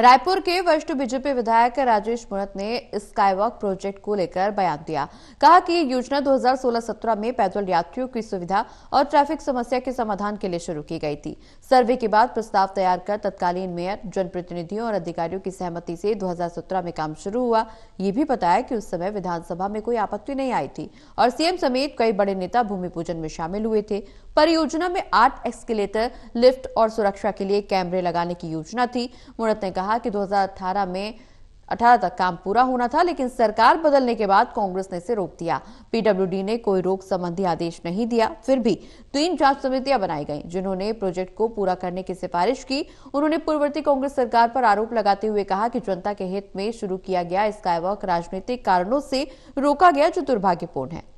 रायपुर के वरिष्ठ बीजेपी विधायक राजेश मूणत ने स्काईवॉक प्रोजेक्ट को लेकर बयान दिया। कहा कि ये योजना 2016-17 में पैदल यात्रियों की सुविधा और ट्रैफिक समस्या के समाधान के लिए शुरू की गई थी। सर्वे के बाद प्रस्ताव तैयार कर तत्कालीन मेयर, जनप्रतिनिधियों और अधिकारियों की सहमति से 2017 में काम शुरू हुआ। ये भी बताया कि उस समय विधानसभा में कोई आपत्ति नहीं आई थी और सीएम समेत कई बड़े नेता भूमि पूजन में शामिल हुए थे। परियोजना में 8 एस्केलेटर, लिफ्ट और सुरक्षा के लिए कैमरे लगाने की योजना थी। मूणत ने कहा कि 2018 तक काम पूरा होना था, लेकिन सरकार बदलने के बाद कांग्रेस ने इसे रोक दिया। पीडब्ल्यूडी ने कोई रोक संबंधी आदेश नहीं दिया। फिर भी 3 जांच समितियां बनाई गईं, जिन्होंने प्रोजेक्ट को पूरा करने की सिफारिश की। उन्होंने पूर्ववर्ती कांग्रेस सरकार पर आरोप लगाते हुए कहा कि जनता के हित में शुरू किया गया स्काईवॉक राजनीतिक कारणों से रोका गया, जो दुर्भाग्यपूर्ण है।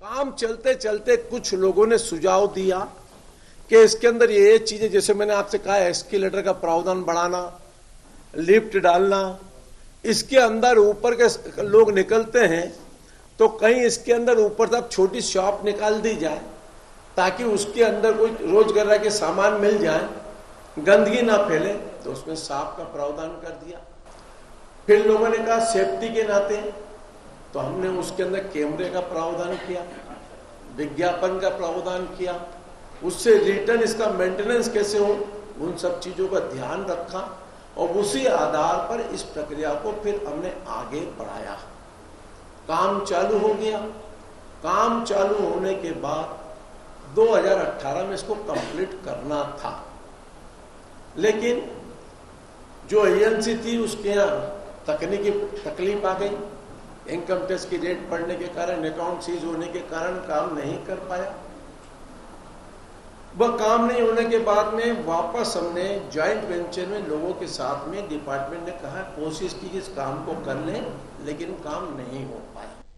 काम चलते चलते कुछ लोगों ने सुझाव दिया कि इसके अंदर ये चीजें, जैसे मैंने आपसे कहा, एस्केलेटर का प्रावधान बढ़ाना, लिफ्ट डालना, इसके अंदर ऊपर के लोग निकलते हैं तो कहीं इसके अंदर ऊपर तक छोटी शॉप निकाल दी जाए ताकि उसके अंदर कोई रोजगार के सामान मिल जाए, गंदगी ना फैले, तो उसमें सांप का प्रावधान कर दिया। फिर लोगों ने कहा सेफ्टी के नाते, तो हमने उसके अंदर कैमरे का प्रावधान किया, विज्ञापन का प्रावधान किया, उससे रिटर्न इसका मेंटेनेंस कैसे हो, उन सब चीजों का ध्यान रखा और उसी आधार पर इस प्रक्रिया को फिर हमने आगे बढ़ाया। काम चालू हो गया। काम चालू होने के बाद 2018 में इसको कंप्लीट करना था, लेकिन जो एजेंसी थी उसके यहाँ तकनीकी तकलीफ आ गई। इनकम टैक्स की रेट बढ़ने के कारण, अकाउंट सीज होने के कारण काम नहीं कर पाया। वह काम नहीं होने के बाद में वापस हमने जॉइंट वेंचर में लोगों के साथ में डिपार्टमेंट ने कहा कोशिश की कि इस काम को कर लें, लेकिन काम नहीं हो पाया।